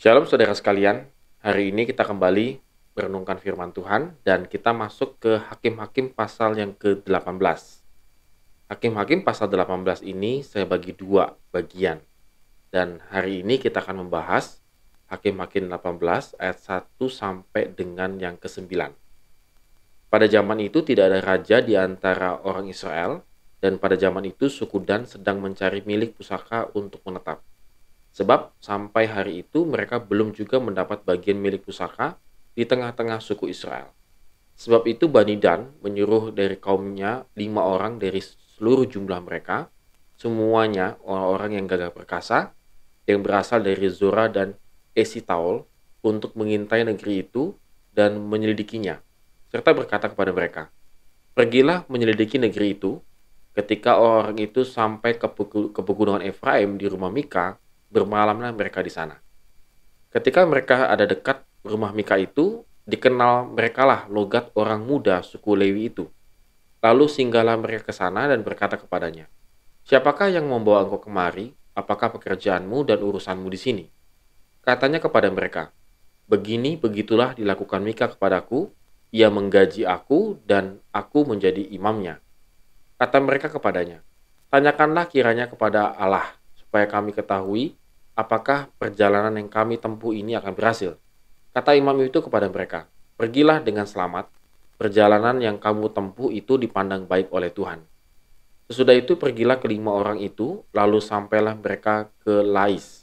Shalom saudara sekalian, hari ini kita kembali merenungkan firman Tuhan dan kita masuk ke Hakim-Hakim pasal yang ke-18. Hakim-Hakim pasal 18 ini saya bagi dua bagian. Dan hari ini kita akan membahas Hakim-Hakim 18 ayat 1 sampai dengan yang ke-9. Pada zaman itu tidak ada raja di antara orang Israel, dan pada zaman itu suku Dan sedang mencari milik pusaka untuk menetap. Sebab sampai hari itu mereka belum juga mendapat bagian milik pusaka di tengah-tengah suku Israel. Sebab itu Bani Dan menyuruh dari kaumnya 5 orang dari seluruh jumlah mereka, semuanya orang-orang yang gagah perkasa, yang berasal dari Zora dan Esitaol, untuk mengintai negeri itu dan menyelidikinya, serta berkata kepada mereka, "Pergilah menyelidiki negeri itu." Ketika orang itu sampai ke pegunungan Efraim di rumah Mika, bermalamlah mereka di sana. Ketika mereka ada dekat rumah Mika itu, dikenal merekalah logat orang muda suku Lewi itu. Lalu singgahlah mereka ke sana dan berkata kepadanya, "Siapakah yang membawa engkau kemari? Apakah pekerjaanmu dan urusanmu di sini?" Katanya kepada mereka, "Begitulah dilakukan Mika kepadaku. Ia menggaji aku dan aku menjadi imamnya." Kata mereka kepadanya, "Tanyakanlah kiranya kepada Allah, supaya kami ketahui apakah perjalanan yang kami tempuh ini akan berhasil." Kata imam itu kepada mereka, "Pergilah dengan selamat, perjalanan yang kamu tempuh itu dipandang baik oleh Tuhan." Sesudah itu pergilah kelima orang itu, lalu sampailah mereka ke Lais.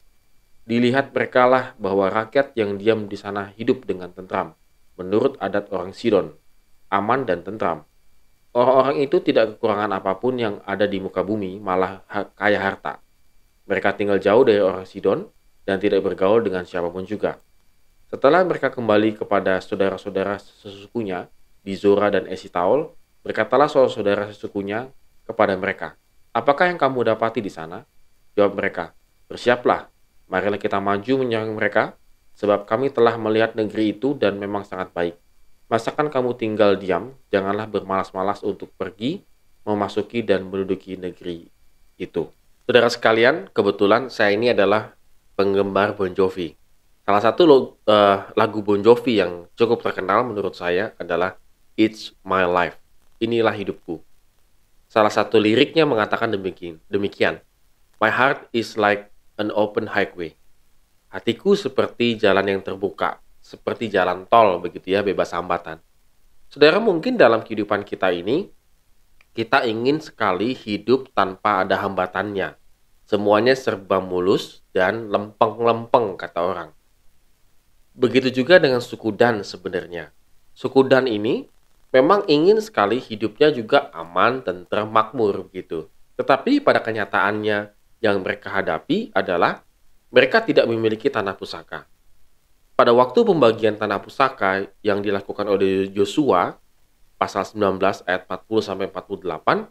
Dilihat merekalah bahwa rakyat yang diam di sana hidup dengan tentram, menurut adat orang Sidon, aman dan tentram. Orang-orang itu tidak kekurangan apapun yang ada di muka bumi, malah kaya harta. Mereka tinggal jauh dari orang Sidon dan tidak bergaul dengan siapapun juga. Setelah mereka kembali kepada saudara-saudara sesukunya di Zora dan Esitaol, berkatalah saudara sesukunya kepada mereka, "Apakah yang kamu dapati di sana?" Jawab mereka, "Bersiaplah, marilah kita maju menyerang mereka, sebab kami telah melihat negeri itu dan memang sangat baik. Masakan kamu tinggal diam, janganlah bermalas-malas untuk pergi, memasuki dan menduduki negeri itu." Saudara sekalian, kebetulan saya ini adalah penggemar Bon Jovi. Salah satu lagu Bon Jovi yang cukup terkenal menurut saya adalah "It's My Life", inilah hidupku. Salah satu liriknya mengatakan demikian, "My heart is like an open highway." Hatiku seperti jalan yang terbuka, seperti jalan tol begitu ya, bebas hambatan. Saudara, mungkin dalam kehidupan kita ini, kita ingin sekali hidup tanpa ada hambatannya. Semuanya serba mulus dan lempeng-lempeng kata orang. Begitu juga dengan suku Dan sebenarnya. Suku Dan ini memang ingin sekali hidupnya juga aman, tentram, makmur begitu. Tetapi pada kenyataannya yang mereka hadapi adalah mereka tidak memiliki tanah pusaka. Pada waktu pembagian tanah pusaka yang dilakukan oleh Yosua, pasal 19 ayat 40-48,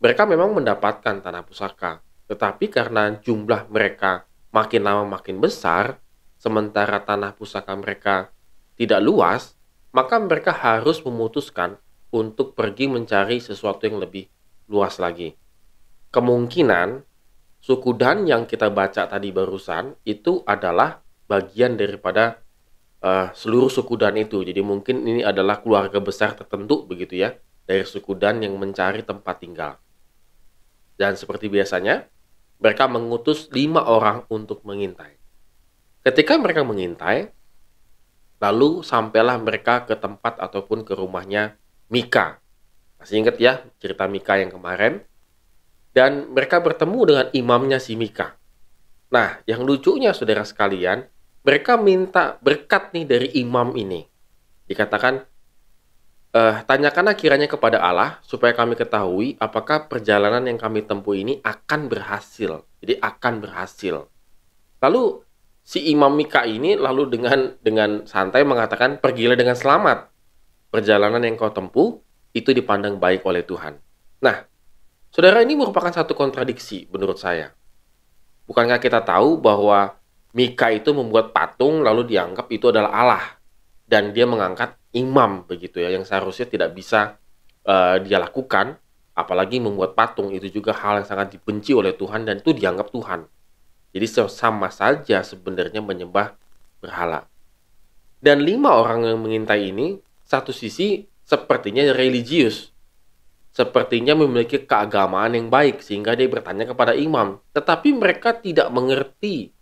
mereka memang mendapatkan tanah pusaka. Tetapi karena jumlah mereka makin lama makin besar, sementara tanah pusaka mereka tidak luas, maka mereka harus memutuskan untuk pergi mencari sesuatu yang lebih luas lagi. Kemungkinan suku Dan yang kita baca tadi barusan itu adalah bagian daripada seluruh suku Dan itu. Jadi mungkin ini adalah keluarga besar tertentu begitu ya, dari suku Dan yang mencari tempat tinggal. Dan seperti biasanya, mereka mengutus 5 orang untuk mengintai. Ketika mereka mengintai, lalu sampailah mereka ke tempat ataupun ke rumahnya Mika. Masih ingat ya cerita Mika yang kemarin? Dan mereka bertemu dengan imamnya si Mika. Nah, yang lucunya saudara sekalian, mereka minta berkat nih dari imam ini. Dikatakan, "Tanyakanlah kiranya kepada Allah, supaya kami ketahui apakah perjalanan yang kami tempuh ini akan berhasil." Jadi akan berhasil. Lalu si imam Mika ini lalu dengan santai mengatakan, "Pergilah dengan selamat. Perjalanan yang kau tempuh itu dipandang baik oleh Tuhan." Nah, saudara, ini merupakan satu kontradiksi menurut saya. Bukankah kita tahu bahwa Mika itu membuat patung lalu dianggap itu adalah Allah, dan dia mengangkat imam begitu ya, yang seharusnya tidak bisa dia lakukan, apalagi membuat patung. Itu juga hal yang sangat dibenci oleh Tuhan dan itu dianggap Tuhan. Jadi sama saja sebenarnya menyembah berhala. Dan 5 orang yang mengintai ini, satu sisi sepertinya religius, sepertinya memiliki keagamaan yang baik sehingga dia bertanya kepada imam. Tetapi mereka tidak mengerti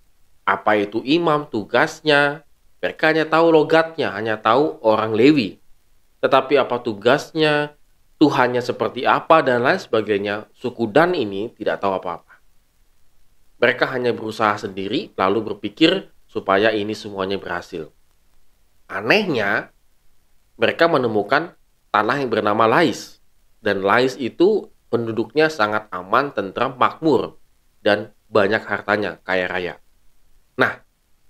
apa itu imam, tugasnya. Mereka hanya tahu logatnya, hanya tahu orang Lewi. Tetapi apa tugasnya, Tuhannya seperti apa, dan lain sebagainya, suku Dan ini tidak tahu apa-apa. Mereka hanya berusaha sendiri, lalu berpikir supaya ini semuanya berhasil. Anehnya, mereka menemukan tanah yang bernama Lais. Dan Lais itu penduduknya sangat aman, tentram, makmur, dan banyak hartanya, kaya raya. Nah,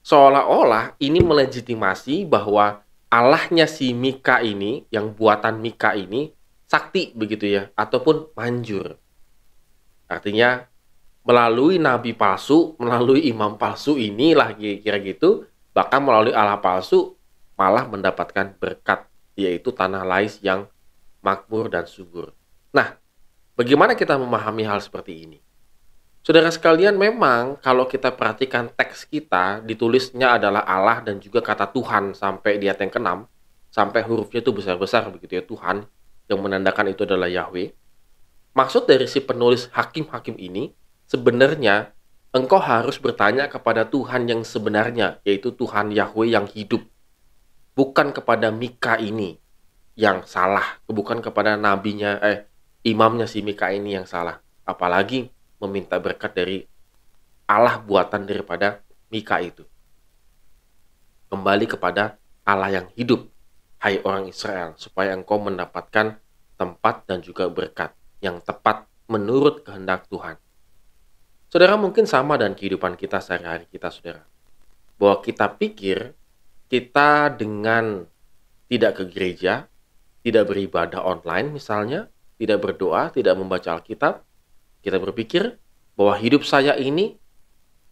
seolah-olah ini melegitimasi bahwa Allahnya si Mika ini, yang buatan Mika ini, sakti begitu ya, ataupun manjur. Artinya, melalui nabi palsu, melalui imam palsu inilah kira gitu, bahkan melalui Allah palsu, malah mendapatkan berkat, yaitu tanah Lais yang makmur dan subur. Nah, bagaimana kita memahami hal seperti ini? Saudara sekalian, memang kalau kita perhatikan teks kita, ditulisnya adalah Allah dan juga kata Tuhan sampai di ayat yang ke-6, sampai hurufnya itu besar-besar begitu ya, Tuhan, yang menandakan itu adalah Yahweh. Maksud dari si penulis hakim-hakim ini, sebenarnya engkau harus bertanya kepada Tuhan yang sebenarnya, yaitu Tuhan Yahweh yang hidup. Bukan kepada Mika ini yang salah, bukan kepada nabinya, imamnya si Mika ini yang salah. Apalagi meminta berkat dari Allah buatan daripada Mika itu. Kembali kepada Allah yang hidup, hai orang Israel, supaya engkau mendapatkan tempat dan juga berkat yang tepat menurut kehendak Tuhan. Saudara, mungkin sama dengan kehidupan kita sehari-hari kita, saudara. Bahwa kita pikir kita dengan tidak ke gereja, tidak beribadah online misalnya, tidak berdoa, tidak membaca Alkitab, kita berpikir bahwa hidup saya ini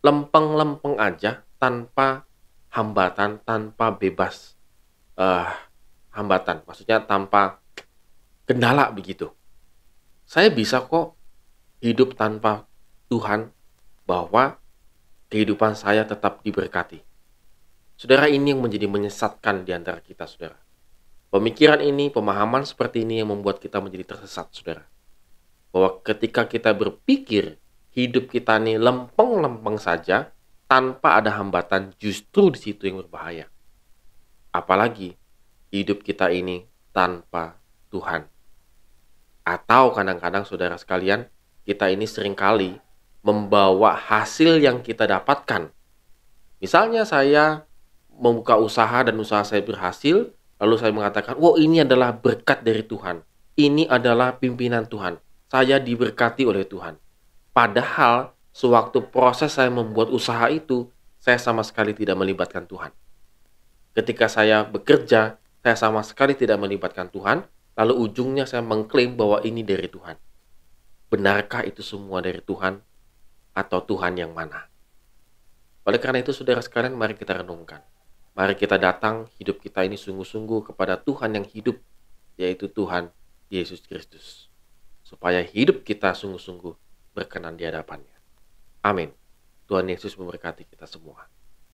lempeng-lempeng aja, tanpa hambatan, tanpa bebas hambatan. Maksudnya tanpa kendala begitu. Saya bisa kok hidup tanpa Tuhan, bahwa kehidupan saya tetap diberkati. Saudara, ini yang menjadi menyesatkan di antara kita, saudara. Pemikiran ini, pemahaman seperti ini yang membuat kita menjadi tersesat, saudara. Bahwa ketika kita berpikir hidup kita ini lempeng-lempeng saja, tanpa ada hambatan, justru di situ yang berbahaya. Apalagi hidup kita ini tanpa Tuhan. Atau kadang-kadang saudara sekalian, kita ini seringkali membawa hasil yang kita dapatkan. Misalnya saya membuka usaha dan usaha saya berhasil, lalu saya mengatakan, "Wow, ini adalah berkat dari Tuhan. Ini adalah pimpinan Tuhan. Saya diberkati oleh Tuhan." Padahal sewaktu proses saya membuat usaha itu, saya sama sekali tidak melibatkan Tuhan. Ketika saya bekerja, saya sama sekali tidak melibatkan Tuhan, lalu ujungnya saya mengklaim bahwa ini dari Tuhan. Benarkah itu semua dari Tuhan? Atau Tuhan yang mana? Oleh karena itu, saudara sekalian, mari kita renungkan. Mari kita datang, hidup kita ini sungguh-sungguh kepada Tuhan yang hidup, yaitu Tuhan Yesus Kristus. Supaya hidup kita sungguh-sungguh berkenan di hadapannya. Amin. Tuhan Yesus memberkati kita semua.